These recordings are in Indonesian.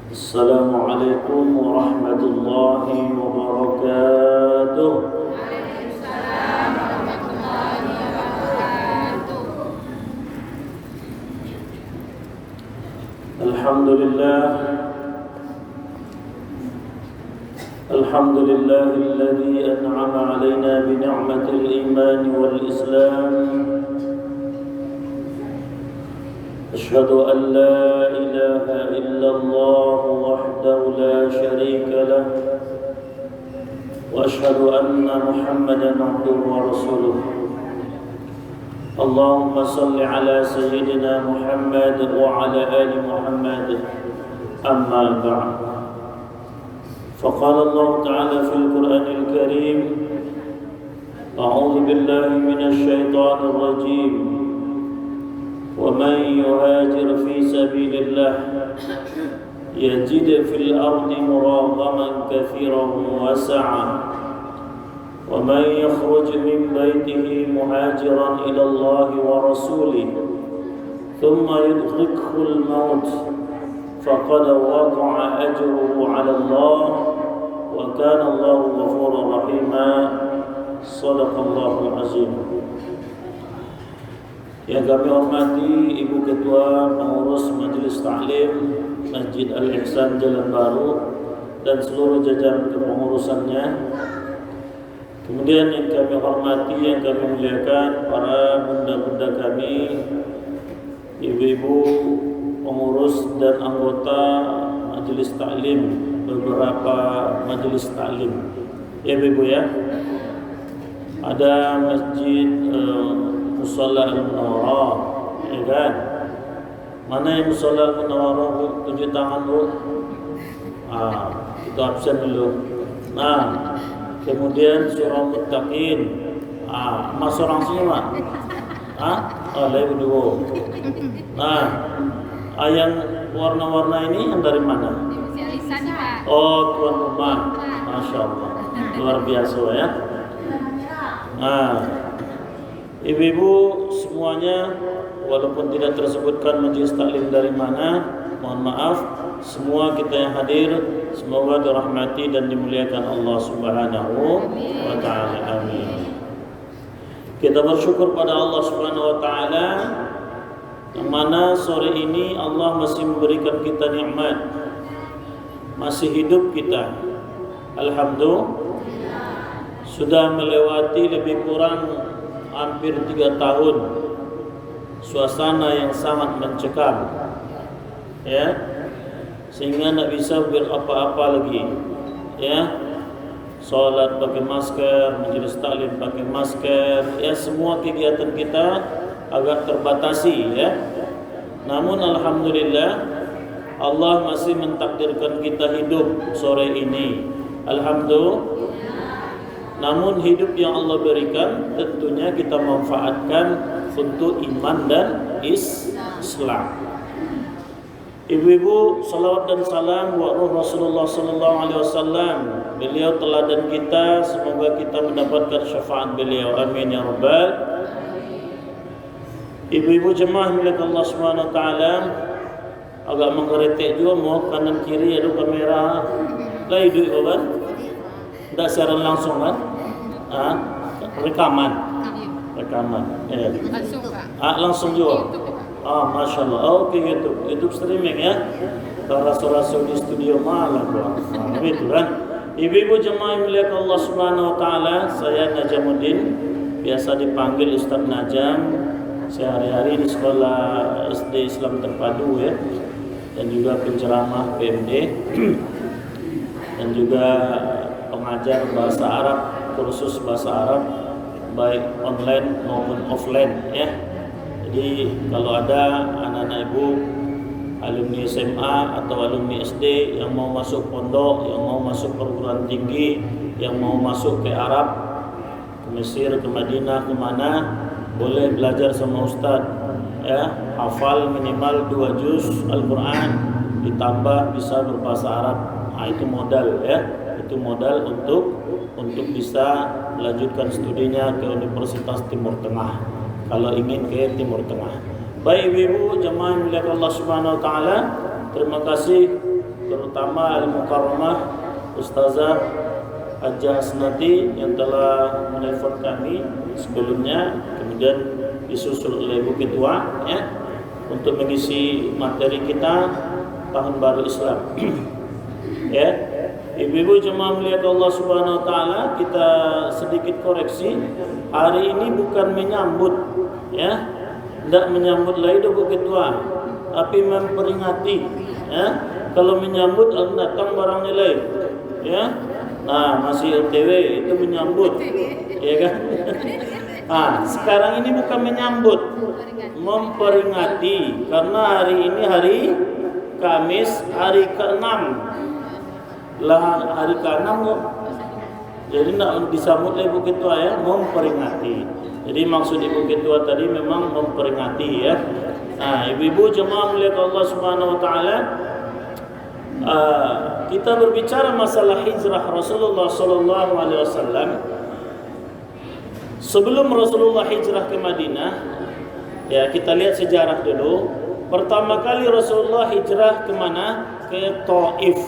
السلام عليكم ورحمة الله وبركاته. Waalaikumsalam warahmatullahi wabarakatuh. الحمد لله الذي أنعم علينا بنعمة الإيمان والإسلام. أشهد أن لا إله إلا الله وحده لا شريك له، وأشهد أن محمدا عبده ورسوله. اللهم صل على سيدنا محمد وعلى آل محمد. أما بعد، فقال الله تعالى في القرآن الكريم: أعوذ بالله من الشيطان الرجيم. ومن يهاجر في سبيل الله يجد في الأرض مراغما كثيرا وسعا، ومن يخرج من بيته مهاجرا إلى الله ورسوله ثم يدركه الموت فقد وقع أجره على الله وكان الله غفورا رحيما. صدق الله العظيم. Yang kami hormati Ibu Ketua Pengurus Majelis Taklim Masjid Al-Ihsan Jalan Baru dan seluruh jajaran kepengurusannya. Kemudian yang kami hormati, yang kami muliakan para bunda-bunda kami, ibu-ibu pengurus dan anggota Majelis Taklim, beberapa Majelis Taklim. Ya ibu ya. Ada Masjid Musalla Al-Munawwarah, ya kan? Mana yang Musalla Al-Munawwarah, Bu? Tunjuk tangan, Bu. Itu absen dulu. Nah, kemudian Surah Muttaqin. Mas orang sini, Mak. Lain dulu. Nah, yang warna-warna ini yang dari mana? Oh, tuan rumah. Masya Allah, luar biasa ya. Ibu-ibu semuanya, walaupun tidak tersebutkan majelis taklim dari mana, mohon maaf. Semua kita yang hadir semoga dirahmati dan dimuliakan Allah Subhanahu wa taala. Amin. Kita bersyukur pada Allah Subhanahu wa taala yang mana sore ini Allah masih memberikan kita nikmat, masih hidup kita. Alhamdulillah. Sudah melewati lebih kurang hampir 3 tahun suasana yang sangat mencekam, ya, sehingga tidak bisa apa-apa lagi, ya. Salat pakai masker, majelis taklim pakai masker, ya, semua kegiatan kita agak terbatasi, ya. Namun alhamdulillah Allah masih mentakdirkan kita hidup sore ini. Alhamdulillah. Namun hidup yang Allah berikan tentunya kita manfaatkan untuk iman dan Islam. Ibu-ibu, salawat dan salam buat Ruh Rasulullah sallallahu alaihi wasallam. Beliau teladan kita, semoga kita mendapatkan syafaat beliau. Amin ya rabbal. Ibu-ibu jemaah milik Allah Subhanahu wa taala, agak menggeretek juga mau kanan kiri ada kamera. Lah hidup kan? Tidak siaran langsung kan? Rekaman. Ya. Langsung juga. Masya Allah. Oke, YouTube streaming ya. Rasul-rasul di studio malah itu kan. Ibu-ibu jemaah milik Allah Subhanahu wa taala, saya Najamuddin, biasa dipanggil Ustaz Najam. Saya hari-hari di sekolah SD Islam Terpadu ya. Dan juga penceramah PMD. Dan juga pengajar bahasa Arab, kursus bahasa Arab baik online maupun offline ya. Jadi kalau ada anak-anak ibu alumni SMA atau alumni SD yang mau masuk pondok, yang mau masuk perguruan tinggi, yang mau masuk ke Arab, ke Mesir, ke Madinah, kemana, boleh belajar sama Ustaz ya. Hafal minimal 2 juz Al-Quran, ditambah bisa berbahasa Arab. Itu modal ya. Itu modal untuk bisa melanjutkan studinya ke Universitas Timur Tengah kalau ingin ke Timur Tengah. Baik ibu-ibu jemaah milik Allah Subhanahu wa taala, terima kasih terutama Al-Mukarramah Ustazah Hajjah Hasnati yang telah menelpon kami sebelumnya, kemudian disusul oleh Ibu Ketua ya, untuk mengisi materi kita Tahun Baru Islam. Ya, ibu-ibu jemaah melihat Allah Subhanahu Wa Taala, kita sedikit koreksi. Hari ini bukan menyambut, ya, tidak menyambut lagi Ibu Ketua, tapi memperingati. Ya, kalau menyambut datang barang nilai, ya. Nah, masih OTW itu menyambut, ya kan? Nah, sekarang ini bukan menyambut, memperingati, karena hari ini hari Kamis, hari ke-6 lah, hari ke-6 kok. Jadi tidak disambut oleh Ibu Ketua ya, memperingati. Jadi maksud Ibu Ketua tadi memang memperingati ya. Nah, ibu-ibu jemaah melihat Allah Subhanahu Wa Taala, kita berbicara masalah hijrah Rasulullah Sallallahu Alaihi Wasallam. Sebelum Rasulullah hijrah ke Madinah, ya kita lihat sejarah dulu. Pertama kali Rasulullah hijrah ke mana? Ke Taif.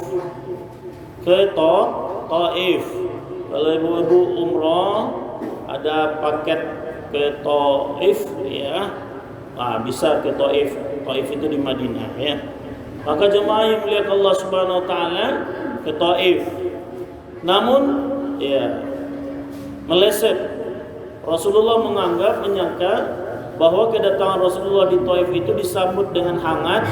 Ke Taif. Kalau ibu-ibu umrah ada paket ke Taif, ya, bisa ke Taif. Taif itu di Madinah, ya. Maka jemaah yang melihat Allah Subhanahu Wa Taala ke Taif. Namun, ya, meleset. Rasulullah menyangka bahwa kedatangan Rasulullah di Taif itu disambut dengan hangat,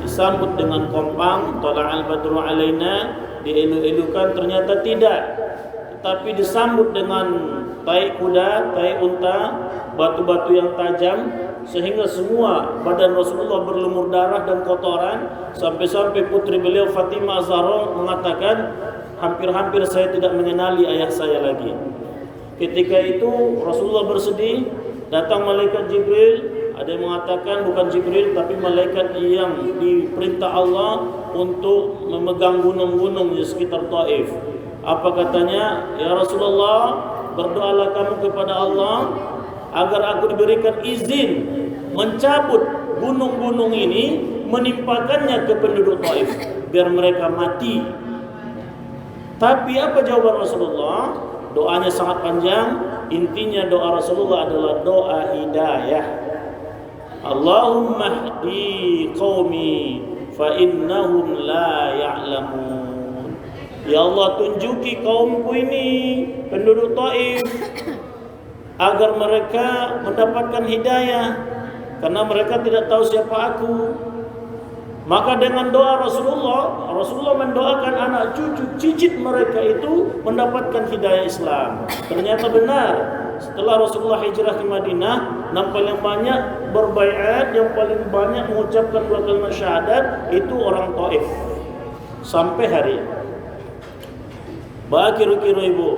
disambut dengan kompang, tala'al badru alaina, dielu-elukan. Ternyata tidak, tetapi disambut dengan tai kuda, tai unta, batu-batu yang tajam, sehingga semua badan Rasulullah berlumur darah dan kotoran, sampai-sampai putri beliau Fatimah Zahra mengatakan, hampir-hampir saya tidak mengenali ayah saya lagi. Ketika itu Rasulullah bersedih. Datang malaikat Jibril, ada yang mengatakan bukan Jibril tapi malaikat yang diperintah Allah untuk memegang gunung-gunung di sekitar Taif. Apa katanya? Ya Rasulullah, berdoalah kamu kepada Allah agar aku diberikan izin mencabut gunung-gunung ini, menimpakannya ke penduduk Taif biar mereka mati. Tapi apa jawaban Rasulullah? Doanya sangat panjang. Intinya doa Rasulullah adalah doa hidayah. Allahumma hdi qaumi fa innahum la ya'lamun. Ya Allah, tunjuki kaumku ini, penduduk Taif, agar mereka mendapatkan hidayah, karena mereka tidak tahu siapa aku. Maka dengan doa Rasulullah mendoakan anak cucu cicit mereka itu mendapatkan hidayah Islam. Ternyata benar. Setelah Rasulullah hijrah ke Madinah, yang paling banyak berbaiat, yang paling banyak mengucapkan dua kalimat syahadat itu orang Taif. Sampai hari ini. Kira-kira ibu,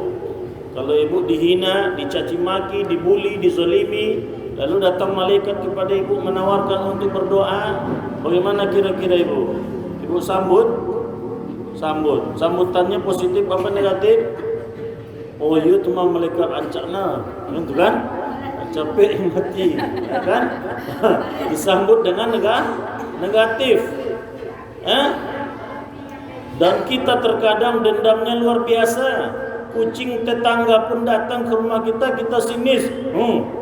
kalau ibu dihina, dicaci maki, dibuli, dizalimi, lalu datang malaikat kepada ibu menawarkan untuk berdoa, bagaimana kira-kira ibu? Ibu sambut? Sambutannya positif apa negatif? Oh iya, cuma malaikat ancakna, itu kan? Capek mati, ya kan? Disambut dengan negatif. Dan kita terkadang dendamnya luar biasa. Kucing tetangga pun datang ke rumah kita sinis.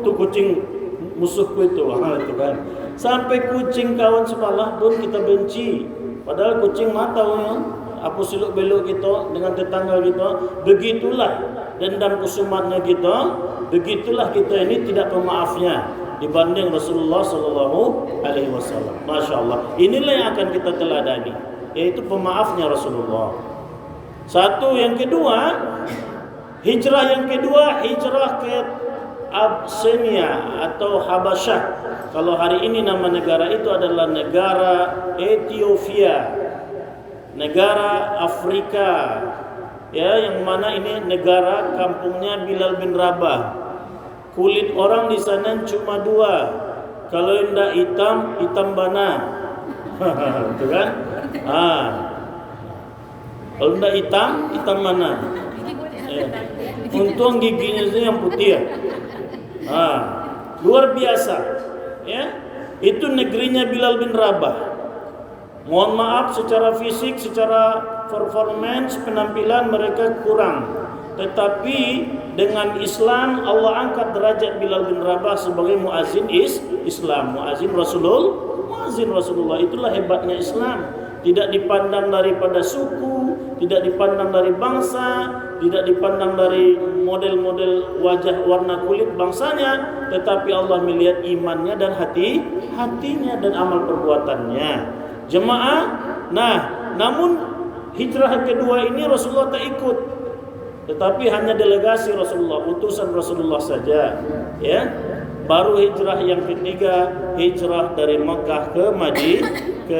Tuh kucing musuhku itu, itu kan. Sampai kucing kawan sebelah pun kita benci. Padahal kucing mata apa siluk belok kita dengan tetangga kita. Begitulah dendam kusumatnya kita. Begitulah kita ini tidak pemaafnya dibanding Rasulullah Sallallahu Alaihi Wasallam. Masya Allah. Inilah yang akan kita teladani, yaitu pemaafnya Rasulullah. Satu. Yang kedua, hijrah ke Abyssinia atau Habasyah. Kalau hari ini nama negara itu adalah negara Ethiopia, negara Afrika, ya, yang mana ini negara kampungnya Bilal bin Rabah. Kulit orang di sana cuma dua, kalau tidak hitam bana, itu kan? Kalau tidak hitam mana? Ya. Untung giginya itu yang putih ya. Luar biasa, ya. Itu negerinya Bilal bin Rabah. Mohon maaf secara fisik, secara performance, penampilan mereka kurang. Tetapi dengan Islam Allah angkat derajat Bilal bin Rabah sebagai muazin Islam, muazin Rasulullah. Itulah hebatnya Islam. Tidak dipandang daripada suku, tidak dipandang dari bangsa, tidak dipandang dari model-model wajah warna kulit bangsanya, tetapi Allah melihat imannya dan hatinya dan amal perbuatannya. Jemaah, nah, namun hijrah kedua ini Rasulullah tak ikut, tetapi hanya delegasi Rasulullah, utusan Rasulullah saja, ya. Baru hijrah yang ketiga, hijrah dari Mekah ke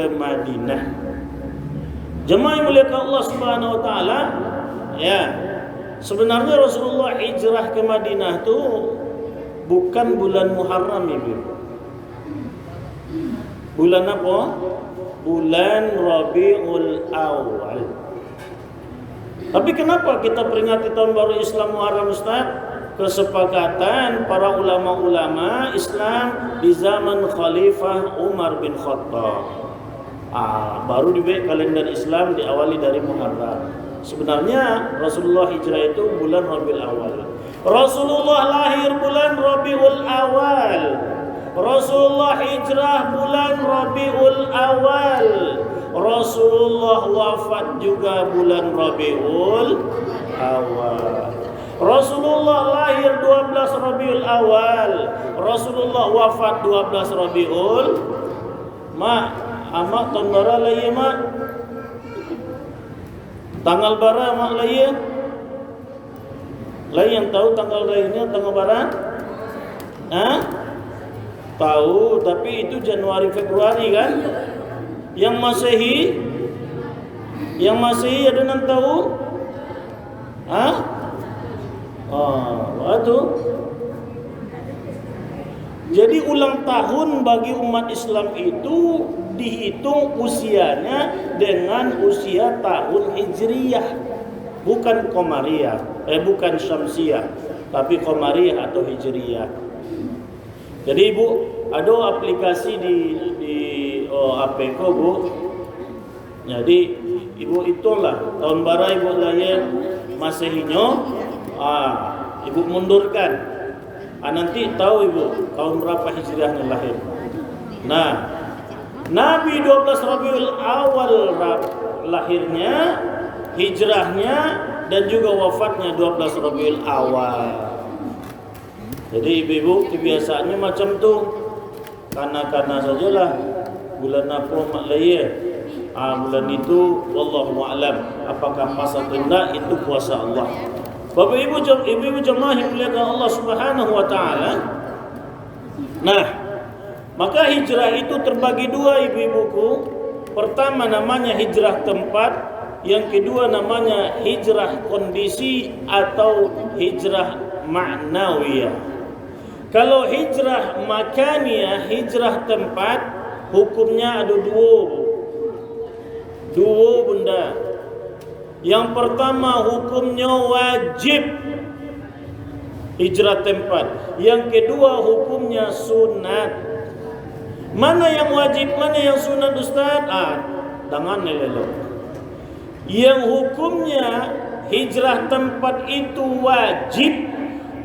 Madinah. Jemaah yang muliakan Allah Subhanahu wa taala, ya. Sebenarnya Rasulullah hijrah ke Madinah itu bukan bulan Muharram, Ibu. Bulan apa? Bulan Rabiul Awal. Tapi kenapa kita peringati tahun baru Islam Muharram, Ustaz? Kesepakatan para ulama-ulama Islam di zaman Khalifah Umar bin Khattab. Baru dibuat kalender Islam diawali dari Muharram. Sebenarnya Rasulullah hijrah itu bulan Rabiul Awal. Rasulullah lahir bulan Rabiul Awal. Rasulullah hijrah bulan Rabiul Awal. Rasulullah wafat juga bulan Rabiul Awal. Rasulullah lahir 12 Rabiul Awal. Rasulullah wafat 12 Rabiul. Amak tahun bara lagi mak. Tanggal bara mak lagi. Lagi yang tahu tanggal lahirnya tanggal bara? Tahu, tapi itu Januari Februari kan? Yang Masehi ada yang tahu? Waduh. Jadi ulang tahun bagi umat Islam itu dihitung usianya dengan usia tahun Hijriyah, bukan Qamariyah, bukan Syamsiyah, tapi Qamariyah atau Hijriyah. Jadi Ibu, ada aplikasi di HP ko, Bu. Jadi Ibu itulah tahun bara Ibu lahir Masehinya, Ibu mundurkan. Nanti tahu Ibu tahun berapa Hijriahnya lahir. Nah, Nabi 12 Rabiul Awal lahirnya, hijrahnya dan juga wafatnya 12 Rabiul Awal. Jadi ibu-ibu kebiasaannya macam tu. Karena sajalah bulan apa mak lahir. Bulan itu wallahu a'lam apakah pas atau tidak, itu kuasa Allah. Bapak ibu jemaah yang dimuliakan Allah Subhanahu wa taala. Nah, maka hijrah itu terbagi dua ibu-ibuku. Pertama namanya hijrah tempat, yang kedua namanya hijrah kondisi atau hijrah ma'nawiyah. Kalau hijrah makaniyah, hijrah tempat, hukumnya ada dua benda. Yang pertama hukumnya wajib, hijrah tempat. Yang kedua hukumnya sunat. Mana yang wajib, mana yang sunat, Ustaz? Jangan lelok. Yang hukumnya hijrah tempat itu wajib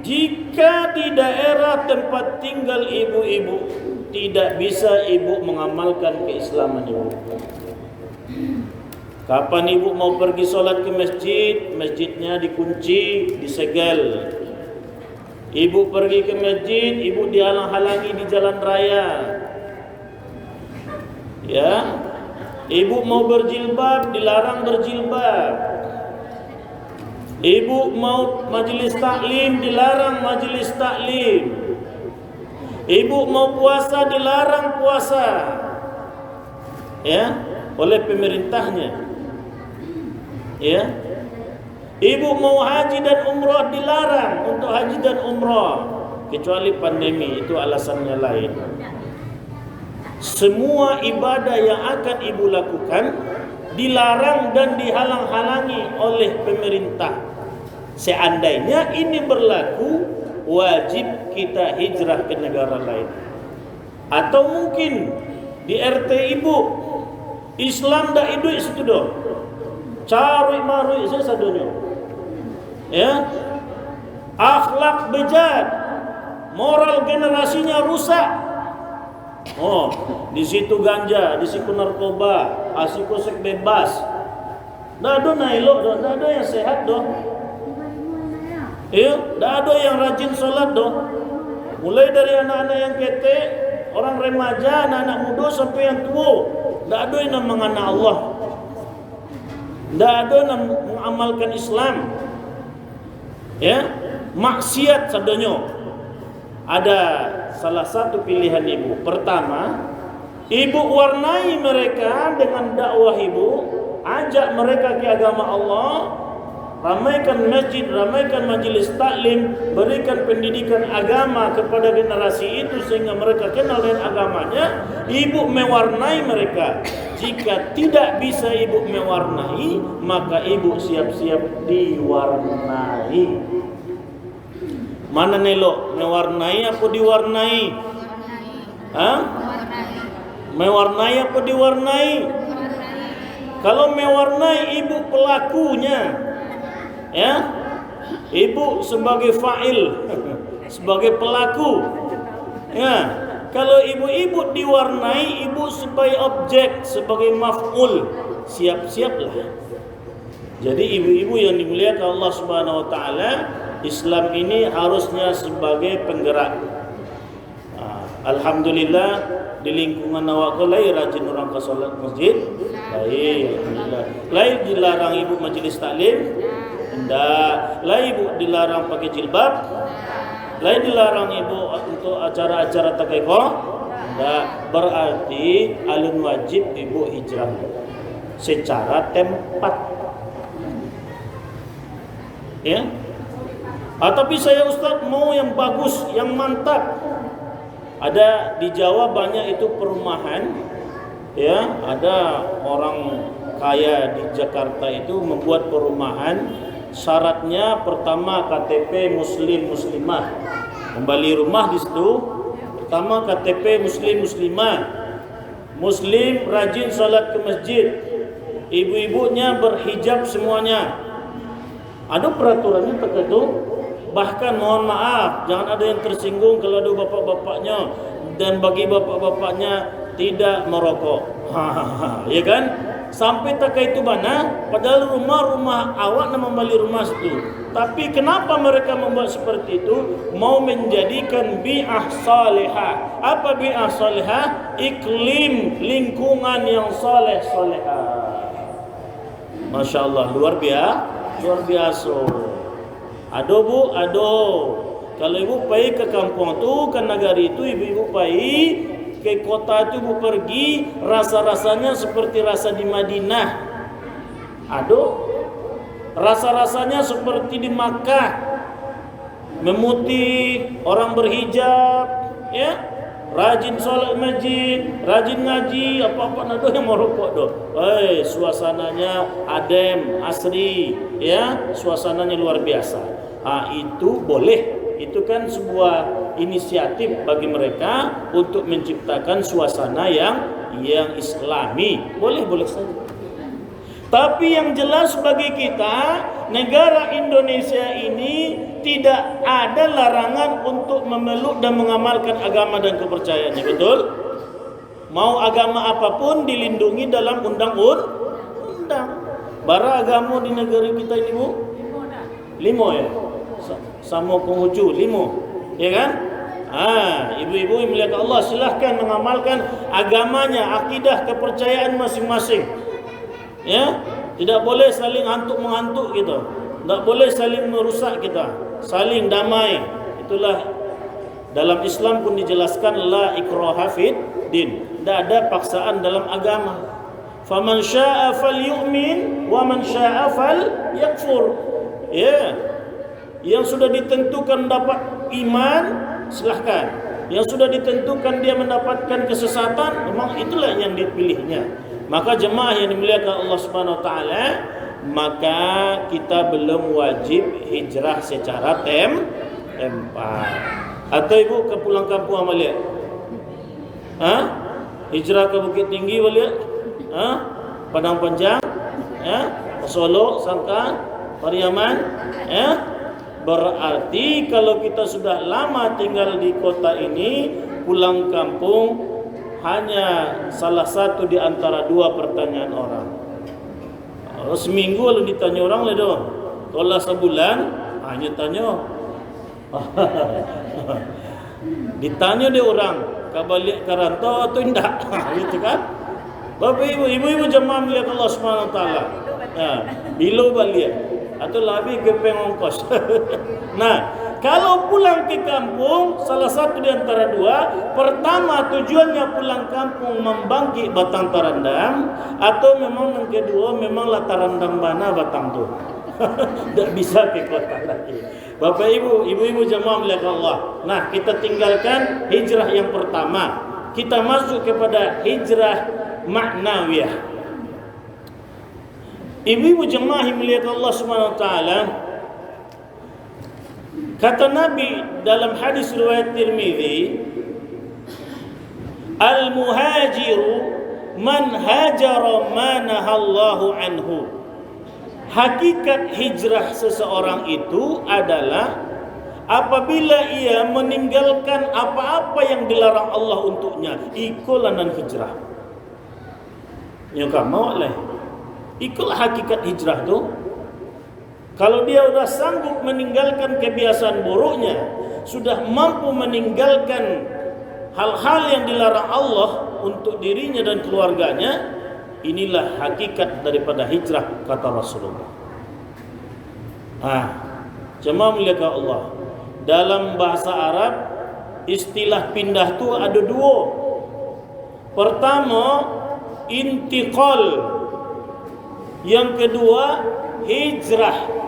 jika di daerah tempat tinggal ibu-ibu tidak bisa ibu mengamalkan keislaman ibu. Kapan ibu mau pergi solat ke masjid, masjidnya dikunci, disegel. Ibu pergi ke masjid, ibu dihalang-halangi di jalan raya. Ya, ibu mau berjilbab, dilarang berjilbab. Ibu mau majelis taklim, dilarang majelis taklim. Ibu mau puasa, dilarang puasa. Ya, oleh pemerintahnya. Ya, ibu mau haji dan umrah, dilarang untuk haji dan umrah, kecuali pandemi, itu alasannya lain. Semua ibadah yang akan ibu lakukan dilarang dan dihalang-halangi oleh pemerintah. Seandainya ini berlaku, wajib kita hijrah ke negara lain. Atau mungkin di RT ibu Islam dak idui situ doh. Cari marui saya sadonyo. Ya. Akhlak bejat. Moral generasinya rusak. Oh, di situ ganja, di situ narkoba, asiku seks bebas. Dak ada nailo, dak ada yang sehat doh. Iya, dak ada yang rajin sholat doh. Mulai dari anak-anak yang kete, orang remaja, anak-anak muda sampai yang tua, dak ada yang mengenal Allah. Dak ada yang mengamalkan Islam. Ya, maksiat sadonyo. Ada salah satu pilihan ibu. Pertama, ibu warnai mereka dengan dakwah ibu, ajak mereka ke agama Allah, ramaikan masjid, ramaikan majelis taklim, berikan pendidikan agama kepada generasi itu sehingga mereka kenal dengan agamanya. Ibu mewarnai mereka. Jika tidak bisa ibu mewarnai, maka ibu siap-siap diwarnai. Mana nelo? Mewarnai apa diwarnai? Hah? Mewarnai apa diwarnai? Kalau mewarnai ibu pelakunya, ya, ibu sebagai fa'il, sebagai pelaku, ya. Kalau ibu-ibu diwarnai, ibu sebagai objek, sebagai maf'ul, siap-siaplah. Jadi ibu-ibu yang dimuliakan Allah Subhanahu Wa Taala, Islam ini harusnya sebagai penggerak. Alhamdulillah di lingkungan awak lai rajin orang ke solat masjid. Baik, alhamdulillah. Lai dilarang ibu majelis taklim? Tidak. Lai ibu dilarang pakai jilbab? Lai dilarang ibu untuk acara-acara takeqo? Tidak. Berarti alun wajib ibu hijrah secara tempat. Ya. Tapi saya Ustaz mau yang bagus, yang mantap. Ada di Jawa banyak itu perumahan, ya. Ada orang kaya di Jakarta itu membuat perumahan. Syaratnya pertama KTP Muslim Muslimah. Kembali rumah di situ. Pertama KTP Muslim Muslimah. Muslim rajin salat ke masjid. Ibu-ibunya berhijab semuanya. Ada peraturannya tertentu. Bahkan mohon maaf, jangan ada yang tersinggung kalau ada bapak-bapaknya dan bagi bapak-bapaknya tidak merokok. Ya kan? Sampai tak itu mana? Padahal rumah-rumah awak nak membeli rumah situ. Tapi kenapa mereka membuat seperti itu? Mau menjadikan bi'ah salihah. Apa bi'ah salihah? Iklim lingkungan yang saleh-salehah. Masya Allah, luar biasa. Ado bu, ado. Kalau ibu pergi ke kampung tu, ke negari itu, ibu pergi ke kota itu, ibu pergi, rasa-rasanya seperti rasa di Madinah. Ado. Rasa-rasanya seperti di Makkah. Memutih, orang berhijab, ya. Rajin sholat masjid, rajin ngaji, apa-apa nado yang merokok doh. Suasananya adem, asri, ya, suasananya luar biasa. Itu boleh. Itu kan sebuah inisiatif bagi mereka untuk menciptakan suasana yang islami. Boleh saja. Tapi yang jelas bagi kita, negara Indonesia ini tidak ada larangan untuk memeluk dan mengamalkan agama dan kepercayaannya, betul? Mau agama apapun dilindungi dalam undang-undang. Bara agama di negara kita ini bu? 5 ya? Sama penghujung 5, ya kan? Ibu-ibu yang melihat Allah, silahkan mengamalkan agamanya, akidah, kepercayaan masing-masing. Ya, tidak boleh saling hantuk-menghantuk gitu. Tidak boleh saling merusak kita. Saling damai. Itulah dalam Islam pun dijelaskan la ikraha fid din. Tidak ada paksaan dalam agama. Faman syaa'a falyu'min wa man syaa'a falyakfur. Ya. Yang sudah ditentukan dapat iman, silahkan. Yang sudah ditentukan dia mendapatkan kesesatan, memang itulah yang dipilihnya. Maka jemaah yang dimuliakan Allah Subhanahu Wa Taala, maka kita belum wajib hijrah secara tempat. Atau ibu ke pulang kampung amalia? Hijrah ke Bukit Tinggi amalia? Padang Panjang, ya, Solo, Sangka, Pariaman, ya. Berarti kalau kita sudah lama tinggal di kota ini, pulang kampung hanya salah satu di antara dua pertanyaan orang. Kalau seminggu lalu ditanya orang lah dong. Kalau sebulan hanya tanya. Ditanya dia orang, kabalik karantau atau tidak, gitu kan? Bapak ibu jemaah melihat Allah Subhanahu Wa Taala. Bilo balik atau lebih gepeng ongkos. Nah, kalau pulang ke kampung, salah satu di antara dua, pertama tujuannya pulang kampung membangkit batang tarandam, atau memang yang kedua memanglah tarandam mana batang tu. Tak bisa ke kota lagi. Bapak ibu jemaah melihat Allah. Nah, kita tinggalkan hijrah yang pertama. Kita masuk kepada hijrah maknawiyah. Ibu-ibu jemaah melihat Allah Subhanahu Wa Taala. Kata Nabi dalam hadis riwayat Tirmizi, al-muhajiru man hajara ma nahallahu anhu. Hakikat hijrah seseorang itu adalah apabila ia meninggalkan apa-apa yang dilarang Allah untuknya. Ikulanan hijrah. Ya kamu oleh. Ikulah hakikat hijrah tu. Kalau dia sudah sanggup meninggalkan kebiasaan buruknya, sudah mampu meninggalkan hal-hal yang dilarang Allah untuk dirinya dan keluarganya, inilah hakikat daripada hijrah, kata Rasulullah. Jemaah melihat Allah. Dalam bahasa Arab, istilah pindah tu ada dua. Pertama, intiqal. Yang kedua, hijrah.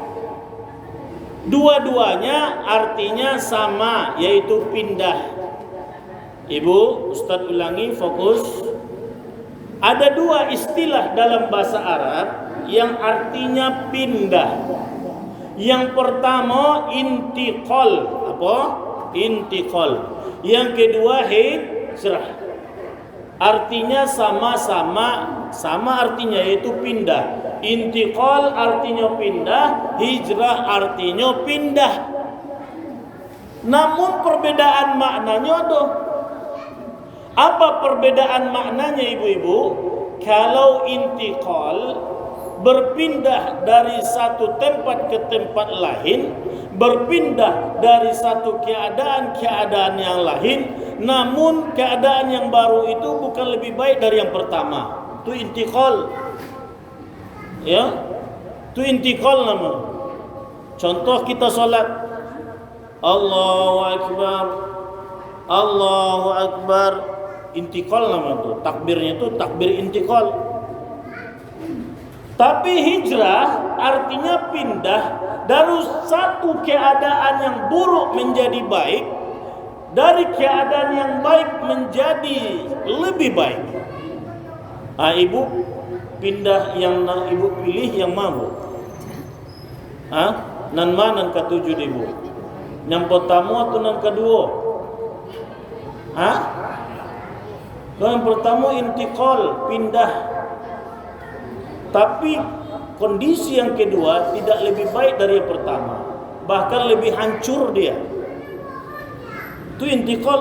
Dua-duanya artinya sama, yaitu pindah. Ibu, Ustaz ulangi, fokus. Ada dua istilah dalam bahasa Arab yang artinya pindah. Yang pertama intiqal. Apa? Intiqal. Yang kedua hijrah. Artinya sama artinya, yaitu pindah. Intiqal artinya pindah, hijrah artinya pindah. Namun perbedaan maknanya ada. Apa perbedaan maknanya ibu-ibu? Kalau intiqal berpindah dari satu tempat ke tempat lain, berpindah dari satu keadaan yang lain, namun keadaan yang baru itu bukan lebih baik dari yang pertama. Itu intiqal. Ya, itu intiqal nama. Contoh kita solat, Allahu Akbar, Allahu Akbar, intiqal nama tu. Takbirnya itu takbir intiqal. Tapi hijrah artinya pindah dari satu keadaan yang buruk menjadi baik, dari keadaan yang baik menjadi lebih baik. Ibu pindah yang ibu pilih yang mana? Nan mana nan ketujuh ibu? Yang pertama atau nan kedua? Yang pertama intiqal, pindah. Tapi kondisi yang kedua tidak lebih baik dari yang pertama, bahkan lebih hancur dia. Itu intiqal.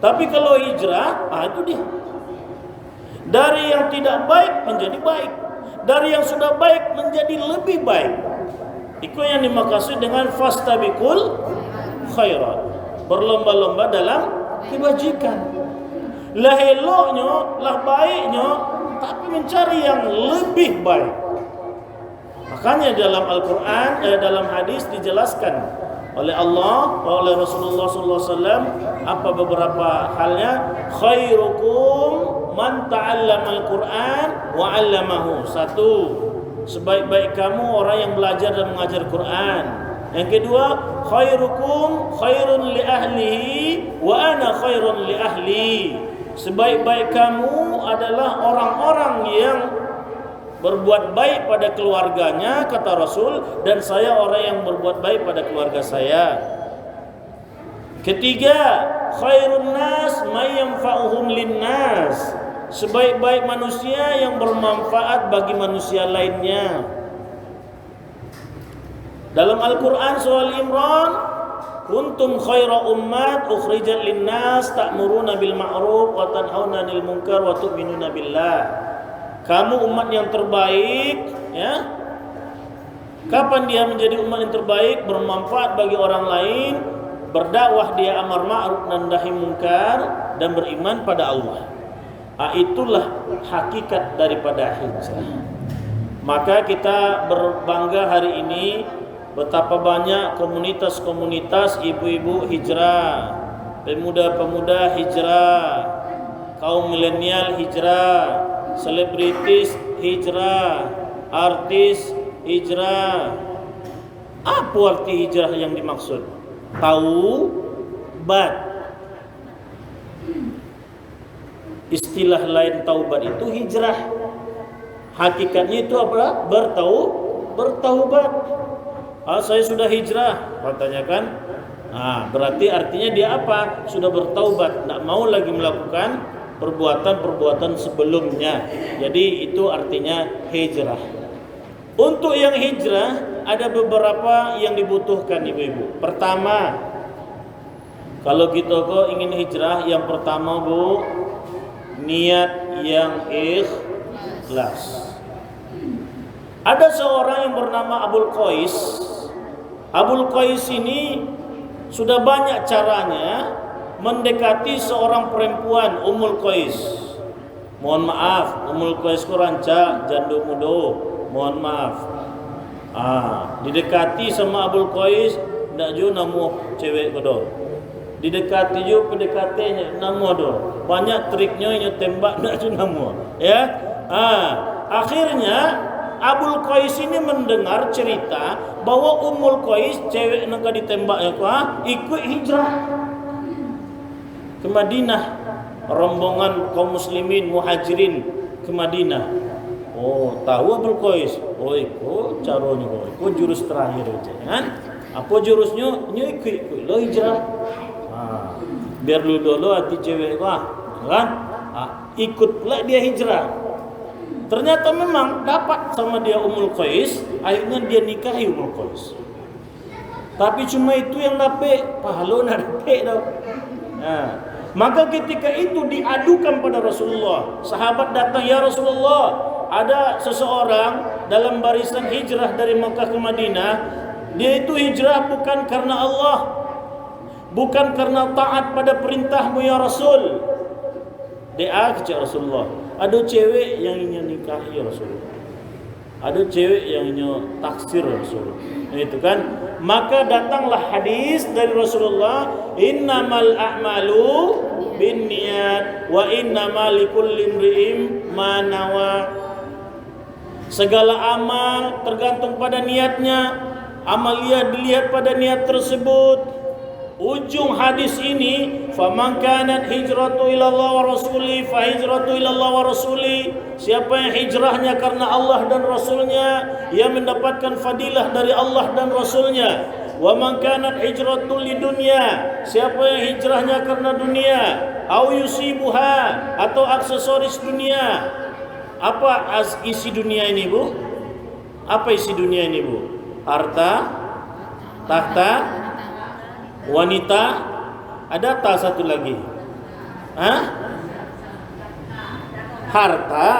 Tapi kalau hijrah, itu dia. Dari yang tidak baik menjadi baik, dari yang sudah baik menjadi lebih baik. Itu yang dimaksud dengan fastabiqul khairat, berlomba-lomba dalam kebajikan. Lah eloknya, lah baiknya, tapi mencari yang lebih baik. Makanya dalam Al-Quran, dalam hadis dijelaskan oleh Allah, oleh Rasulullah SAW, apa beberapa halnya. Khairukum man ta'allama al-Quran wa 'allamahu. Satu, sebaik-baik kamu orang yang belajar dan mengajar Quran. Yang kedua, khairukum khairun li ahlihi wa ana khairun li ahli. Sebaik-baik kamu adalah orang-orang yang berbuat baik pada keluarganya, kata Rasul, dan saya orang yang berbuat baik pada keluarga saya. Ketiga, khairun nas may yanfa'uhum linnas. sebaik-baik manusia yang bermanfaat bagi manusia lainnya. Dalam Al-Quran surah Al-Imran, kuntum khaira ummat ukhrijat linnas ta'muruna bil ma'ruf wa tanhauna 'anil munkar wa tu'minuna billah. Kamu umat yang terbaik, ya. Kapan dia menjadi umat yang terbaik? Bermanfaat bagi orang lain, berdakwah dia amar ma'ruf dan nahi munkar, dan beriman pada Allah. Itulah hakikat daripada hijrah. Maka kita berbangga hari ini betapa banyak komunitas-komunitas ibu-ibu hijrah, pemuda-pemuda hijrah, kaum milenial hijrah, selebritis hijrah, artis hijrah. Apa arti hijrah yang dimaksud? Taubat. Istilah lain taubat itu hijrah. Hakikatnya itu apa? Bertaubat. Saya sudah hijrah, katanya kan. Berarti artinya dia apa? Sudah bertaubat, tidak mau lagi melakukan perbuatan-perbuatan sebelumnya. Jadi itu artinya hijrah. Untuk yang hijrah ada beberapa yang dibutuhkan ibu-ibu. Pertama, kalau kita kok ingin hijrah, yang pertama Bu, niat yang ikhlas. Ada seorang yang bernama Abul Qais. Abul Qais ini sudah banyak caranya mendekati seorang perempuan, Ummul Qais. Mohon maaf, Ummul Qais ku rancak janda muda. Mohon maaf. Didekati sama Abul Qais, ndak jo namo cewek kodo. Didekati jo PDKT-nya namo do. Banyak triknya nyo tembak ndak jo namo. Ya. Akhirnya Abul Qais ini mendengar cerita bahwa Ummul Qais, cewek yang ditembaknya ikut hijrah ke Madinah. Rombongan kaum muslimin muhajirin ke Madinah. Oh, tahu Abul Qais. Oh, ikut caranya ikut jurus terakhir aja kan. Apa jurusnya? Ikut lo hijrah. Biar dulu hati cewek kan. Ikut pula dia hijrah. Ternyata memang dapat sama dia Ummul Qais, akhirnya dia nikahi Ummul Qais. Tapi cuma itu yang dapat, pahala nak dapat tau. Maka ketika itu diadukan pada Rasulullah. Sahabat datang, ya Rasulullah, ada seseorang dalam barisan hijrah dari Makkah ke Madinah. Dia itu hijrah bukan karena Allah, bukan karena taat pada perintahmu ya Rasul. Dia kata Rasulullah, ada cewek yang ingin nikahi ya Rasulullah, ada cewek yang ingin taksir ya Rasulullah. Itu kan. Maka datanglah hadis dari Rasulullah, innamal a'malu binniyat wa innamal likulli imri'in ma nawa. Segala amal tergantung pada niatnya. Amalia dilihat pada niat tersebut. Ujung hadis ini, faman kanat hijratu ila Allah wa rasuli fa hijratu ila Allah wa rasuli. Siapa yang hijrahnya karena Allah dan Rasulnya, ia mendapatkan fadilah dari Allah dan Rasulnya. Wa man kanat hijratu lidunya, siapa yang hijrahnya karena dunia, au yusibuha, atau aksesoris dunia. Apa isi dunia ini Bu? Apa isi dunia ini Bu? Harta, tahta, wanita, ada tak satu lagi? Harta,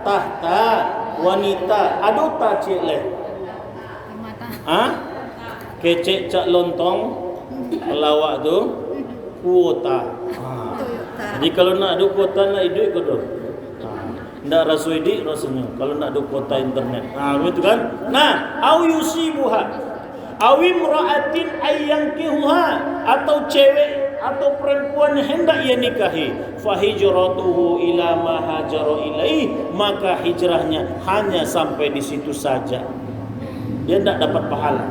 tahta, wanita, ada tak cik leh? Kecek cak lontong, pelawak tu, kuota. Jadi kalau nak ada kuota nak hidup ke tu? Ndak rasu hidup rasanya. Kalau nak ada kuota internet, begitu kan? Nah, au yusibuha. Awim ra'atin ayyankihuha, atau cewek atau perempuan yang hendak ia nikahi, fahijratuhu ila ma hajara ilaih, maka hijrahnya hanya sampai di situ saja. Dia tidak dapat pahala.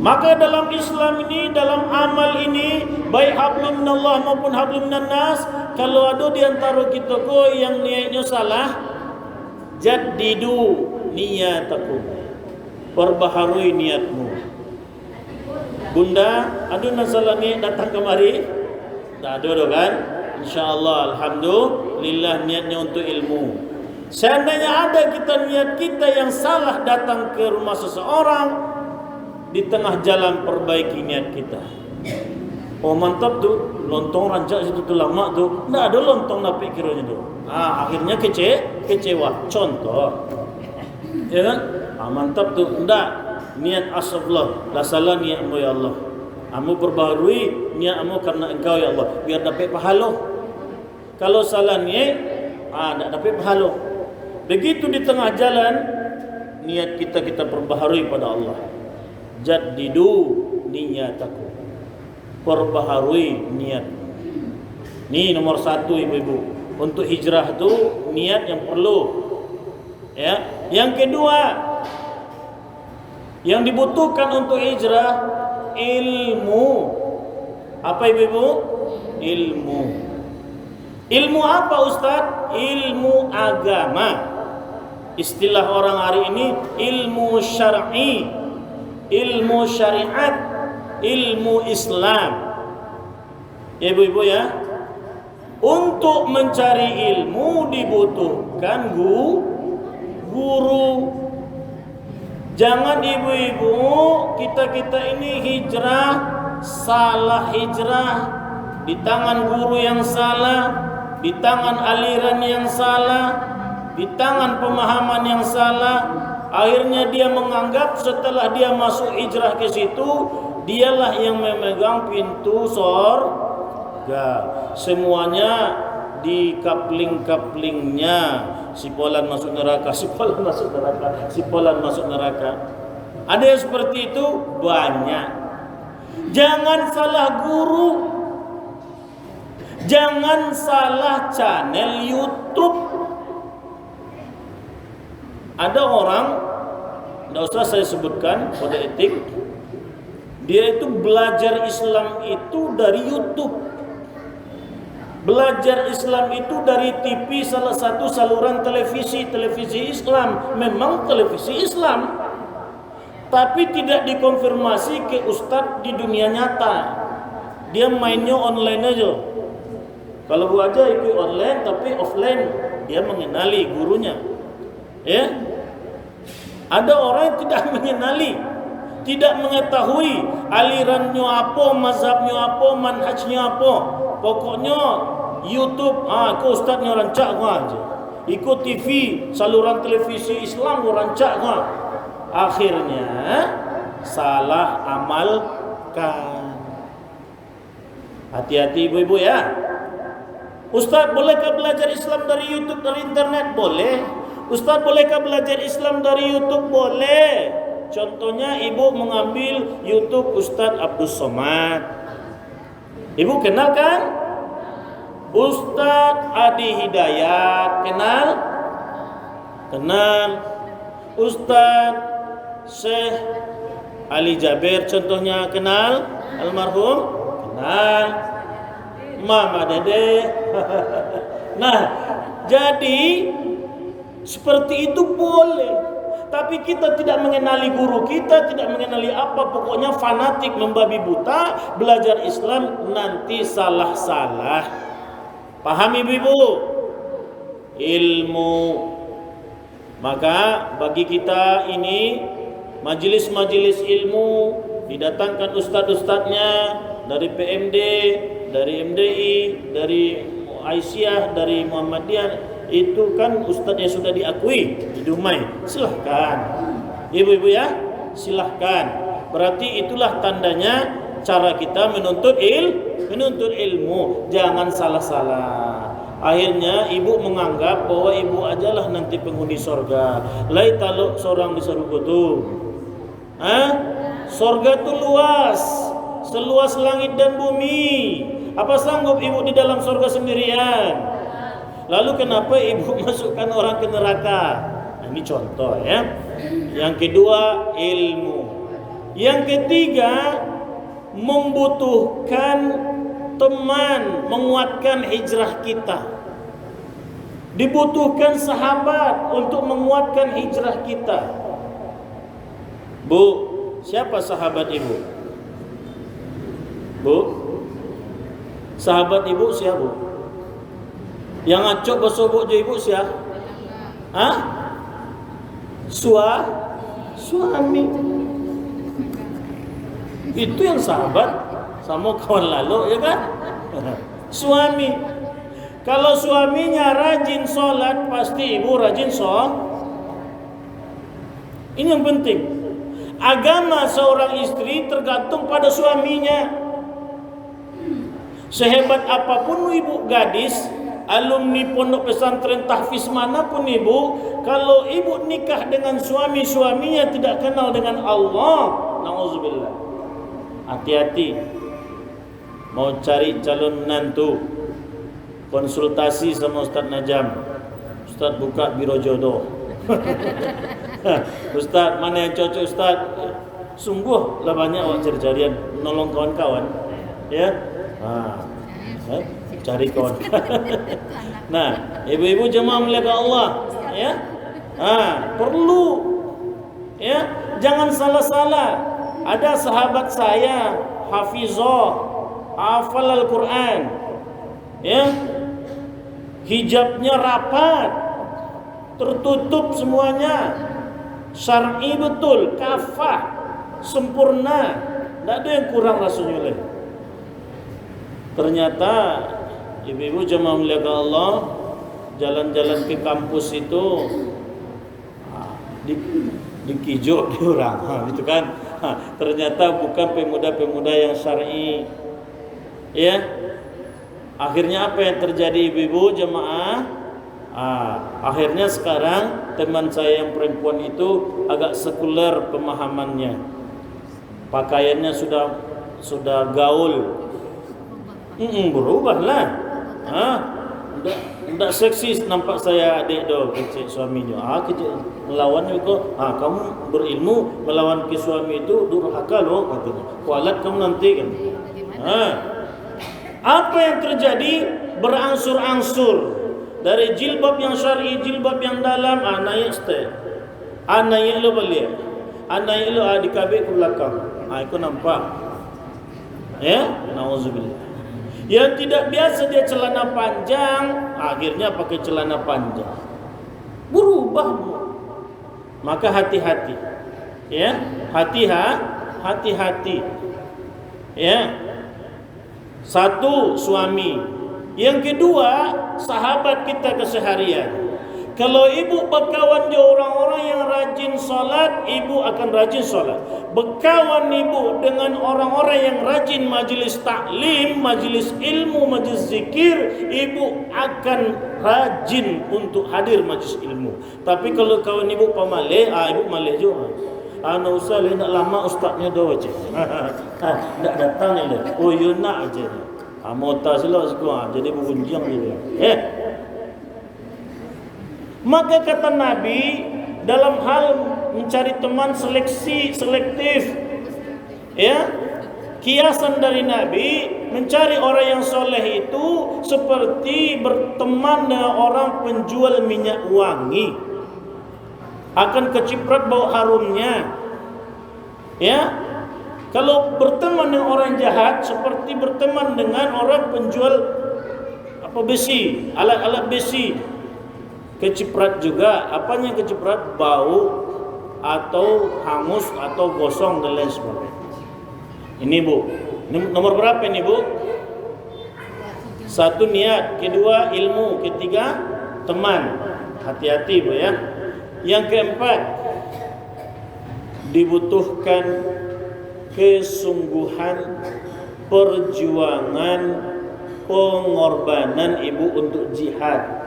Maka dalam Islam ini, dalam amal ini, baik hablum minallah maupun hablum minan nas, kalau ada di antara kita yang niatnya salah, jaddidu niyatakum, perbaharui niatmu. Bunda, ada masalah ni datang kemari? Tak ada kan? InsyaAllah, alhamdulillah niatnya untuk ilmu. Seandainya ada niat kita yang salah datang ke rumah seseorang, di tengah jalan perbaiki niat kita. Oh mantap tuh, lontong rancak situ tuh lama tuh. Nggak ada lontong napi kiranya tuh. Akhirnya kecewa. Contoh, ya kan? Mantap tuh. Nggak, niat astagfirullah. Lah salah niatmu ya Allah. Kamu perbaharui niatmu karena Engkau ya Allah, biar dapat pahala. Kalau salah niat, tak dapat pahala. Begitu di tengah jalan, niat kita perbaharui pada Allah. Jaddidu niyataku, perbaharui niat. Ini nomor 1 ibu-ibu. Untuk hijrah itu niat yang perlu. Ya. Yang kedua, yang dibutuhkan untuk hijrah ilmu. Apa ibu-ibu? Ilmu. Ilmu apa Ustaz? Ilmu agama. Istilah orang hari ini ilmu syar'i, ilmu syariat, ilmu Islam. Ibu-ibu ya, untuk mencari ilmu dibutuhkan guru. Jangan ibu-ibu kita ini hijrah, salah hijrah, di tangan guru yang salah, di tangan aliran yang salah, di tangan pemahaman yang salah. Akhirnya dia menganggap setelah dia masuk hijrah ke situ, dialah yang memegang pintu surga. Semuanya di kapling-kaplingnya. Sipolan masuk neraka, sipolan masuk neraka, sipolan masuk neraka. Ada yang seperti itu? Banyak. Jangan salah guru. Jangan salah channel YouTube. Ada orang, tidak usah saya sebutkan kode etik, dia itu belajar Islam itu dari YouTube. Belajar Islam itu dari TV, salah satu saluran televisi Islam. Memang televisi Islam, tapi tidak dikonfirmasi ke ustadz di dunia nyata. Dia mainnya online aja. Kalau Bu aja ikut online, tapi offline dia mengenali gurunya. Ya, ada orang yang tidak mengenali, tidak mengetahui alirannya apa, mazhabnya apa, manhajnya apa. Pokoknya YouTube, aku ustaznya rancak gua aja. Ikut TV, saluran televisi Islam gua rancak gua. Akhirnya salah amalkan. Hati-hati ibu-ibu ya. Ustaz, bolehkah belajar Islam dari YouTube, dari internet? Boleh. Ustaz, bolehkah belajar Islam dari YouTube? Boleh. Contohnya ibu mengambil YouTube Ustaz Abdus Somad. Ibu kenal kan? Ustaz Adi Hidayat, kenal? Kenal. Ustaz Syekh Ali Jabir contohnya, kenal? Almarhum? Kenal. Mama Dede. Nah, jadi seperti itu boleh. Tapi kita tidak mengenali guru kita, tidak mengenali apa, pokoknya fanatik membabi buta belajar Islam, nanti salah-salah. Paham ibu-ibu? Ilmu. Maka bagi kita ini majelis-majelis ilmu, didatangkan ustadz-ustadznya dari PMD, dari MDI, dari Aisyah, dari Muhammadiyah. Itu kan ustadz yang sudah diakui di Dumai. Silahkan ibu-ibu ya, silahkan. Berarti itulah tandanya cara kita menuntut ilmu. Jangan salah-salah. Akhirnya ibu menganggap bahwa ibu ajalah nanti penghuni sorga. Lai taluk seorang di surga tu. Sorga tu luas, seluas langit dan bumi. Apa sanggup ibu di dalam sorga sendirian? Lalu kenapa ibu masukkan orang ke neraka? Nah, ini contoh ya. Yang kedua ilmu. Yang ketiga membutuhkan teman menguatkan hijrah kita. Dibutuhkan sahabat untuk menguatkan hijrah kita. Bu, siapa sahabat ibu? Bu, sahabat ibu siapa? Yang acok bersobok je ibu siapa? Hah? Suami. Itu yang sahabat sama kawan lalu, ya kan? Suami. Kalau suaminya rajin sholat, pasti ibu rajin sholat. Ini yang penting. Agama seorang istri tergantung pada suaminya. Sehebat apapun ibu gadis, alumni pondok pesantren tahfiz manapun ibu, kalau ibu nikah dengan suaminya tidak kenal dengan Allah, na'udzubillah. Hati-hati. Mau cari calon menantu, konsultasi sama Ustaz Najam. Ustaz buka biro jodoh. Ustaz, mana yang cocok Ustaz? Sungguh lah banyak awak cari-carian nolong kawan-kawan, ya. Cari kawan. Nah, ibu-ibu jemaah muliakan Allah, ya. Perlu, ya. Jangan salah-salah. Ada sahabat saya, hafizah, hafal Al-Quran, ya. Hijabnya rapat, tertutup semuanya, syar'i betul, kafah, sempurna, tidak ada yang kurang Rasulullah. Ternyata ibu-ibu jemaah muliakan Allah, jalan-jalan ke kampus itu dikijok di orang, gitu kan? Ternyata bukan pemuda-pemuda yang syar'i, ya. Akhirnya apa yang terjadi ibu-ibu jemaah? Akhirnya sekarang teman saya yang perempuan itu agak sekuler pemahamannya, pakaiannya sudah gaul. Berubahlah. Tidak seksi nampak saya adik do kecil suaminya. Kecil melawan itu. Kamu berilmu melawan ke suami itu durhaka loh katanya. Kualat kamu nanti kan. Apa yang terjadi? Berangsur-angsur dari jilbab yang syar'i, jilbab yang dalam, naik step. Naik lo balik. Naik lo di kabel ke belakang. Itu nampak. Ya, nauzubillah. Yang tidak biasa dia celana panjang, akhirnya pakai celana panjang. Berubah, Bu. Maka hati-hati. Ya, hati-hati. Ya. Satu, suami. Yang kedua, sahabat kita keseharian. Kalau ibu berkawan dengan orang-orang yang rajin salat, ibu akan rajin salat. Berkawan ibu dengan orang-orang yang rajin majlis taklim, majlis ilmu, majlis zikir, ibu akan rajin untuk hadir majlis ilmu. Tapi kalau kawan ibu pemalih, ibu malih juga. Ana usah nak lama ustaznya dah aja. Tak datang ni lah. Oh you nak aja. Mau tas lah sekarang. Jadi bergunjang dia. Maka kata Nabi, dalam hal mencari teman selektif, ya, kiasan dari Nabi mencari orang yang soleh itu seperti berteman dengan orang penjual minyak wangi, akan keciprat bau harumnya, ya. Kalau berteman dengan orang jahat seperti berteman dengan orang penjual besi, alat-alat besi. Keciprat juga, apanya keciprat? Bau atau hangus atau gosong dan lain sebagainya. Ini Bu, ini nomor berapa ini Bu? Satu, niat. Kedua, ilmu. Ketiga, teman. Hati-hati Bu ya. Yang keempat, dibutuhkan kesungguhan, perjuangan, pengorbanan ibu untuk jihad.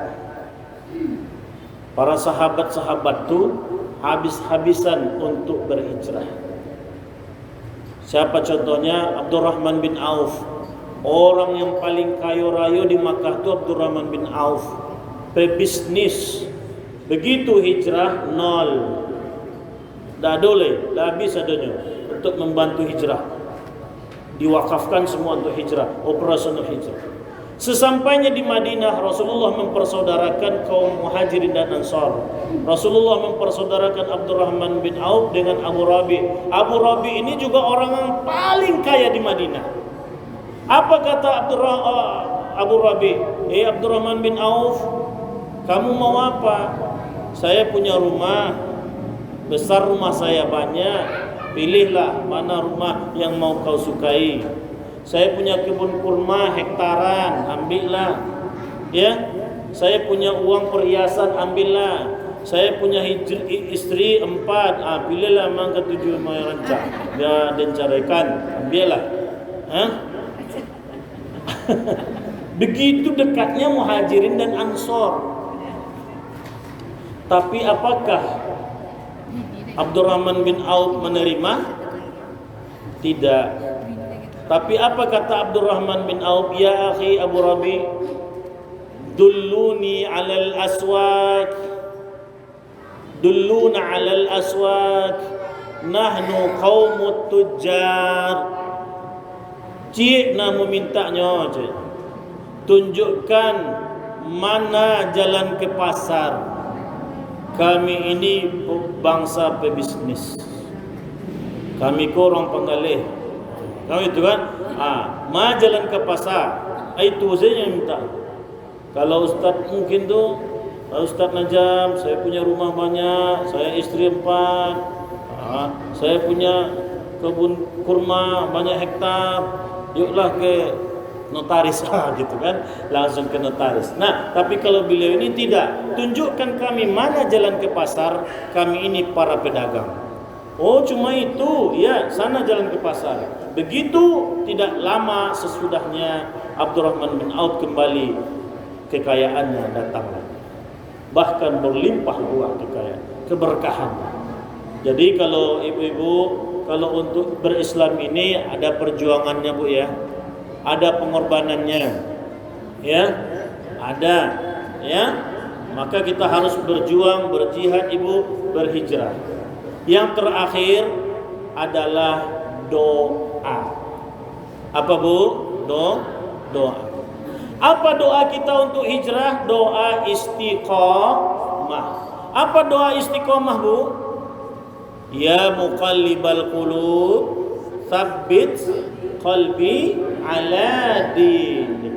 Para sahabat-sahabat itu habis-habisan untuk berhijrah. Siapa contohnya? Abdurrahman bin Auf. Orang yang paling kaya raya di Makkah itu Abdurrahman bin Auf. Pebisnis. Begitu hijrah, nol. Dah boleh, dah habis adanya untuk membantu hijrah. Diwakafkan semua untuk hijrah, operasional hijrah. Sesampainya di Madinah, Rasulullah mempersaudarakan kaum Muhajirin dan Ansar. Rasulullah mempersaudarakan Abdurrahman bin Auf dengan Abu Rabi. Abu Rabi ini juga orang yang paling kaya di Madinah. Apa kata Abu Rabi? Abdurrahman bin Auf, kamu mau apa? Saya punya rumah besar, rumah saya banyak. Pilihlah mana rumah yang mau kau sukai. Saya punya kebun kurma hektaran, ambillah. Ya, saya punya uang perhiasan, ambillah. Saya punya istri 4, pilihlah yang ke-7 mau rancak. Dia diceraikan, ambillah. Begitu dekatnya Muhajirin dan Ansor. Tapi apakah Abdurrahman bin Auf menerima? Tidak. Tapi apa kata Abdurrahman bin Auf? Ya akhi Abu Rabi, dulluni alal aswaq, dulluna alal aswaq, nahnu qaumut tujjar. Cik nak memintanya, cik, tunjukkan mana jalan ke pasar. Kami ini bangsa pebisnis. Kami korang penggalih. Kami itu kan, ma jalan ke pasar. Itu saja yang minta. Kalau Ustaz mungkin tu, Ustaz Najam, saya punya rumah banyak, saya istri 4, saya punya kebun kurma banyak hektar. Yuklah ke notaris gitu kan, langsung ke notaris. Nah, tapi kalau beliau ini tidak, tunjukkan kami mana jalan ke pasar, kami ini para pedagang. Oh, cuma itu, ya, sana jalan ke pasar. Begitu tidak lama sesudahnya Abdurrahman bin Auf kembali, kekayaannya datang lagi. Bahkan berlimpah ruah kekayaan, keberkahan. Jadi kalau ibu-ibu, kalau untuk berislam ini ada perjuangannya, Bu, ya. Ada pengorbanannya, ya, ada, ya. Maka kita harus berjuang, berjihad, ibu, berhijrah. Yang terakhir adalah doa. Apa, Bu? Doa. Apa doa kita untuk hijrah? Doa istiqamah. Apa doa istiqamah, Bu? Ya muqallibal qulub, tsabbit qalbi ala dinik.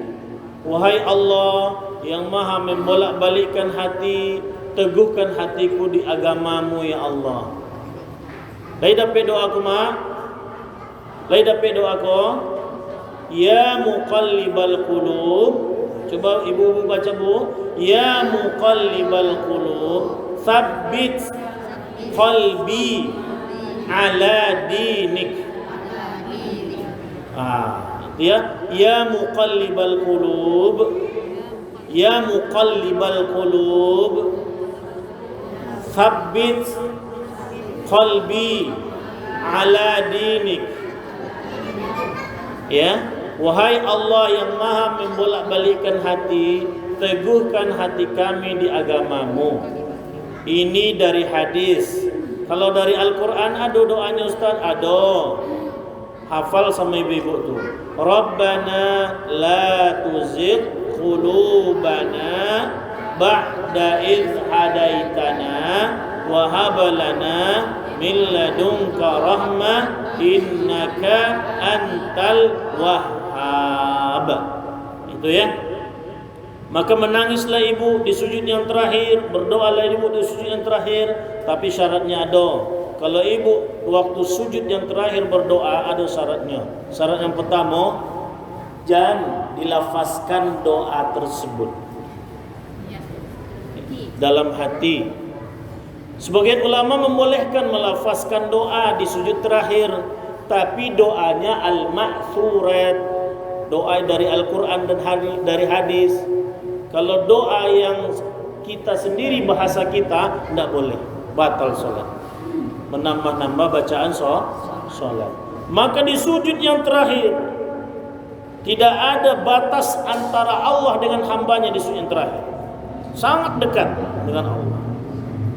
Wahai Allah yang maha membolak-balikkan hati, teguhkan hatiku di agamamu, ya Allah. Lai dapat doaku, Ma? Lai dapat doaku? Ya muqallibal qulub. Coba ibu-ibu baca, Bu. Ya muqallibal qulub, tsabbit qalbi ala dinik. Ya muqallibal qulub, ya muqallibal qulub, tsabbit qalbi ala dinik. Ya, wahai Allah yang maha membolak-balikkan hati, teguhkan hati kami di agamamu. Ini dari hadis. Kalau dari Al-Quran ada doanya, Ustaz? Ada. Hafal sama ibu-ibu tu. Rabbana la tuzigh qulubana ba'da idh hadaitana wa hab lana min ladunka rahmah innaka antal wahhab. Itu ya. Maka menangislah ibu di sujud yang terakhir, berdoalah ibu di sujud yang terakhir, tapi syaratnya ada. Kalau ibu waktu sujud yang terakhir berdoa ada syaratnya. Syarat yang pertama, jangan dilafazkan doa tersebut dalam hati. Sebagian ulama membolehkan melafazkan doa di sujud terakhir, tapi doanya al-ma'thurat, doa dari Al-Quran dan dari hadis. Kalau doa yang kita sendiri bahasa kita, tidak boleh, batal sholat, menambah-nambah bacaan sholat. Maka di sujud yang terakhir tidak ada batas antara Allah dengan hambanya. Di sujud yang terakhir sangat dekat dengan Allah.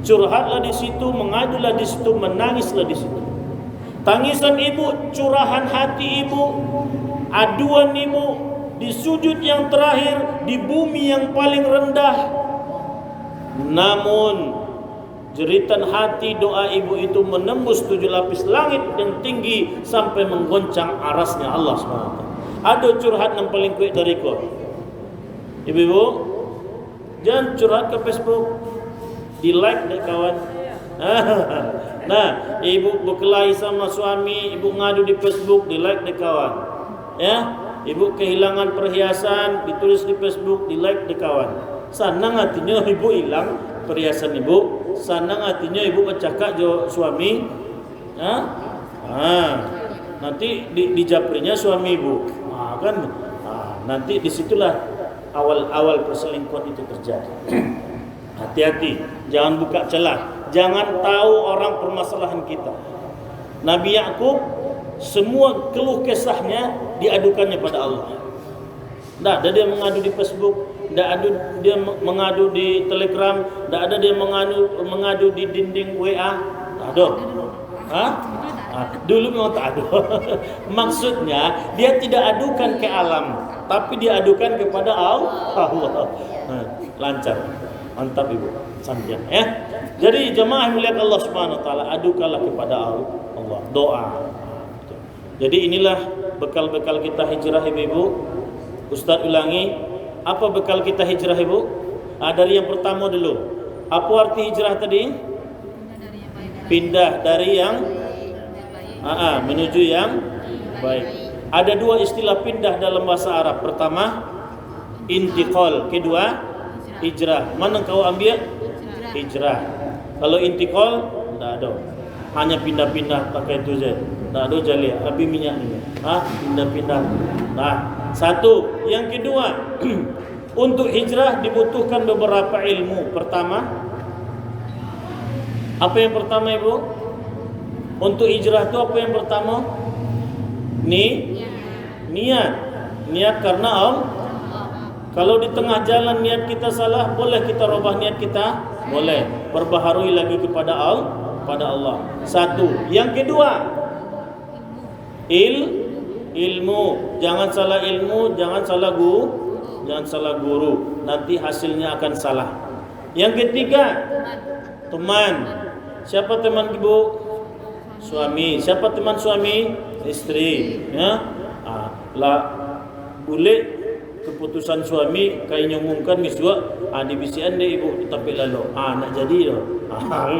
Curhatlah di situ, mengadulah di situ, menangislah di situ. Tangisan ibu, curahan hati ibu, aduan ibu di sujud yang terakhir di bumi yang paling rendah. Namun jeritan hati doa ibu itu menembus 7 lapis langit yang tinggi sampai menggoncang arasnya Allah SWT. Ada curhat yang paling kuat dari kau. Ibu-ibu, jangan curhat ke Facebook, di like deh kawan. Nah, ibu berkelahi sama suami, ibu ngadu di Facebook, di like deh kawan. Ya, ibu kehilangan perhiasan, ditulis di Facebook, di like deh kawan. Senang hatinya ibu hilang perhiasan ibu, senang hatinya ibu kecakak jo suami. Nanti dijaprinya suami ibu. Kan? Nanti disitulah awal perselingkuhan itu terjadi. Hati-hati, jangan buka celah, jangan tahu orang permasalahan kita. Nabi Yakub semua keluh kesahnya diadukannya pada Allah. Tidak ada dia mengadu di Facebook, tidak ada dia mengadu di Telegram, tidak ada dia mengadu di dinding WA. Tak ada. Dulu memang tak ada. Maksudnya dia tidak adukan ke alam, tapi dia adukan kepada Allah. Lancar. Mantap ibu, sambil ya. Jadi jemaah melihat Allah Subhanahu wa taala, adukanlah kepada Allah, doa. Jadi inilah bekal-bekal kita hijrah ibu-ibu. Ustaz ulangi, apa bekal kita hijrah ibu? Dari yang pertama dulu. Apa arti hijrah tadi? Pindah dari yang menuju yang baik. Ada dua istilah pindah dalam bahasa Arab. Pertama, intiqal. Kedua, hijrah. Mana kau ambil? Hijrah. Kalau intiqal, tidak ada. Hanya pindah-pindah pakai itu saja. Tak ada jali. Habis minyak ni. Pindah-pindah. Nah, satu. Yang kedua, untuk hijrah dibutuhkan beberapa ilmu. Pertama, apa yang pertama ibu? Untuk hijrah itu apa yang pertama? Niat. Niat karena Allah. Kalau di tengah jalan niat kita salah, boleh kita rubah niat kita? Boleh. Perbaharui lagi kepada Allah. Satu. Yang kedua, ilmu. Jangan salah ilmu, jangan salah guru. Nanti hasilnya akan salah. Yang ketiga, teman. Siapa teman ibu? Suami. Siapa teman suami? Istri. Ya. Boleh keputusan suami kayaknya umumkan misua di bisian deh ibu tapi lalu nak jadi loh.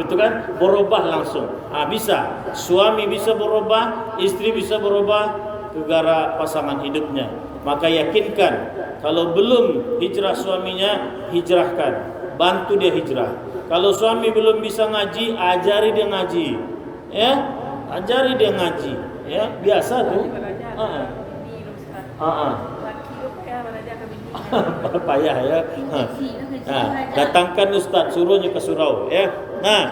Itu kan berubah langsung. Bisa. Suami bisa berubah, istri bisa berubah gara pasangan hidupnya. Maka yakinkan kalau belum hijrah suaminya, hijrahkan. Bantu dia hijrah. Kalau suami belum bisa ngaji, ajari dia ngaji. Ya, ajari dia ngaji. Ya, biasa tuh. Payah ya. Datangkan ustaz, suruhnya ke surau ya. Nah,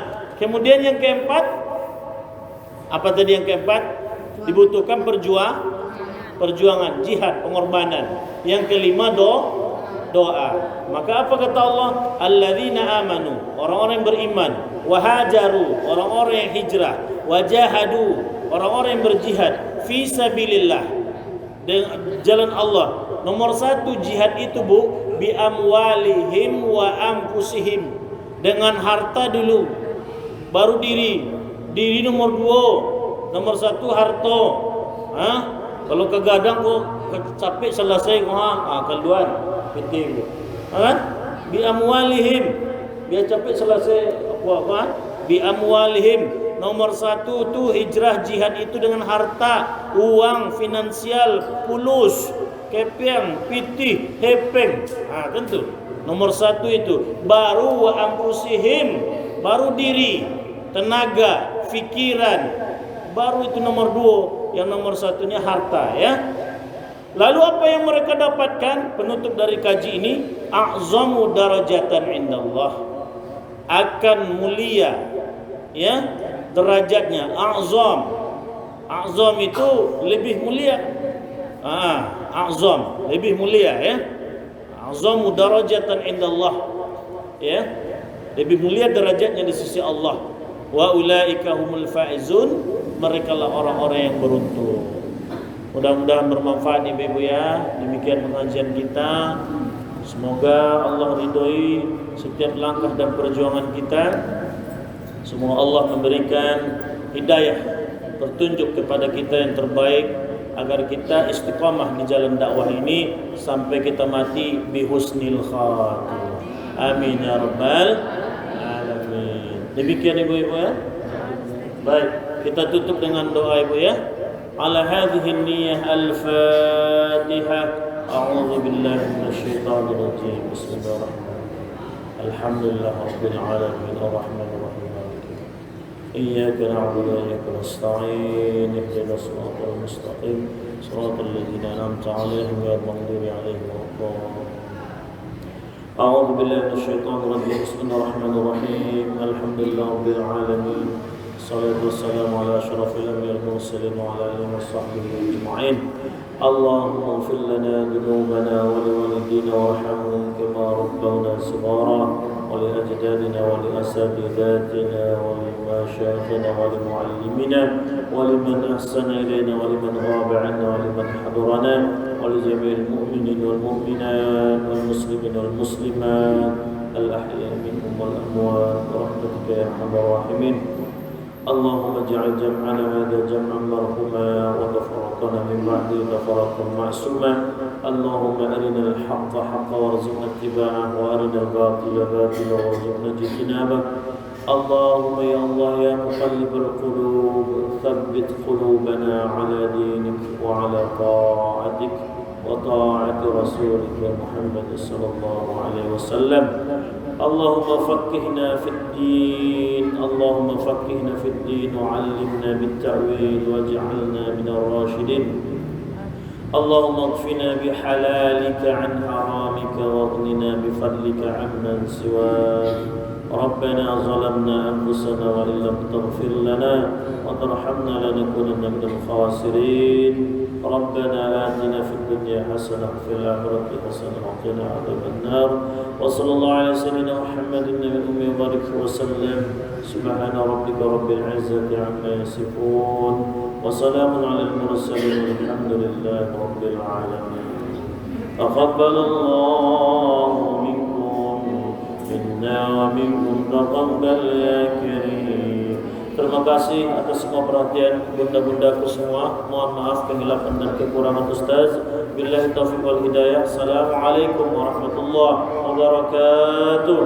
kemudian yang keempat, apa tadi yang keempat? Dibutuhkan perjuangan, jihad, pengorbanan. Yang kelima doa. Maka apa kata Allah? Alladzina amanu, orang-orang yang beriman, wahajaru, orang-orang yang hijrah, wajahadu, orang-orang yang berjihad fi sabilillah, dengan jalan Allah. Nomor satu jihad itu bu, bi amwalihim wa anfusihim, dengan harta dulu, baru diri nomor dua. Nomor satu harta. Kalau kegadang kok capek selesai keluar penting. Bi amwalihim, biar capek selesai apa? Bi amwalihim. Nomor satu tu hijrah jihad itu dengan harta, uang, finansial, pulus, kepeng, pitih, hepeng. Tentu. Nomor satu itu. Baru wa anfusihim, baru diri, tenaga, fikiran. Baru itu nomor dua. Yang nomor satunya harta ya. Lalu apa yang mereka dapatkan? Penutup dari kaji ini, a'zamu darajatan indallah, akan mulia ya derajatnya. A'zam itu lebih mulia. A'zam lebih mulia ya. A'zamu darajatan indallah ya, lebih mulia derajatnya di sisi Allah. Wa ulaika humul faizun, mereka lah orang-orang yang beruntung. Mudah-mudahan bermanfaat ibu-ibu ya. Demikian pengajian kita. Semoga Allah ridhoi setiap langkah dan perjuangan kita. Semoga Allah memberikan hidayah, petunjuk kepada kita yang terbaik, agar kita istiqamah di jalan dakwah ini sampai kita mati bihusnil khatimah. Amin ya rabbal alamin. Demikian ibu-ibu ya. Baik, kita tutup dengan doa ibu ya. Ala hadhihi niyyah al-Fatihah. A'udzu billahi minasyaitonir rajim. Bismillahirrahmanirrahim. Alhamdulillah rabbil alamin arrahmanir rahim. إياك نعبد وإياك نستعين اهدنا الصراط المستقيم صراط الذين أنعمت عليهم غير المغضوب عليهم ولا الضالين. أعوذ بالله من الشيطان الرجيم بسم الله الرحمن الرحيم الحمد لله رب العالمين الصلاة والسلام على أشرف الأنبياء والمرسلين وعلى آله وصحبه أجمعين. اللهم اغفر لنا ذنوبنا ولوالدينا وارحمهم كما ربونا صغارا ولأجدادنا ولأساتذتنا ولمشايخنا ولمعلمنا ولمن أحسن إلينا ولمن غاب عنا ولمن حضرنا ولجميع المؤمنين والمؤمنات والمسلمين والمسلمات الأحياء منهم والأموات برحمتك يا أرحم الراحمين. اللهم اجعل جمعنا هذا جمعا مرحوما وتفرقنا من بعده تفرقا معصوما. اللهم أرنا الحق حقا وارزقنا اتباعه وأرنا الباطل باطلا وارزقنا اجتنابه. اللهم يا الله يا مقلب القلوب ثبت قلوبنا على دينك وعلى طاعتك وطاعة رسولك محمد صلى الله عليه وسلم. اللهم فقهنا في الدين اللهم فقهنا في الدين وعلمنا بالتأويل واجعلنا من الراشدين. اللهم اكفنا بحلالك عن حرامك واغننا بفضلك عمن سواك. ربنا ظلمنا أنفسنا وإن لم تغفر لنا وترحمنا لنكونن من الخاسرين. ربنا آتنا في الدنيا حسنة وفي الآخرة حسنة وقنا عذاب النار. وصلى الله على سيدنا محمد النبي الأمي وبارك وسلم. سبحان ربك رب العزة عما يصفون وسلام على المرسلين والحمد لله رب العالمين. تقبل الله منكم منا ومنكم تقبل يا كريم. Terima kasih atas semua perhatian bunda-bundaku semua. Mohon maaf kehilapan dan kekurangan Ustaz. Billahi taufiq wal hidayah. Assalamualaikum warahmatullahi wabarakatuh.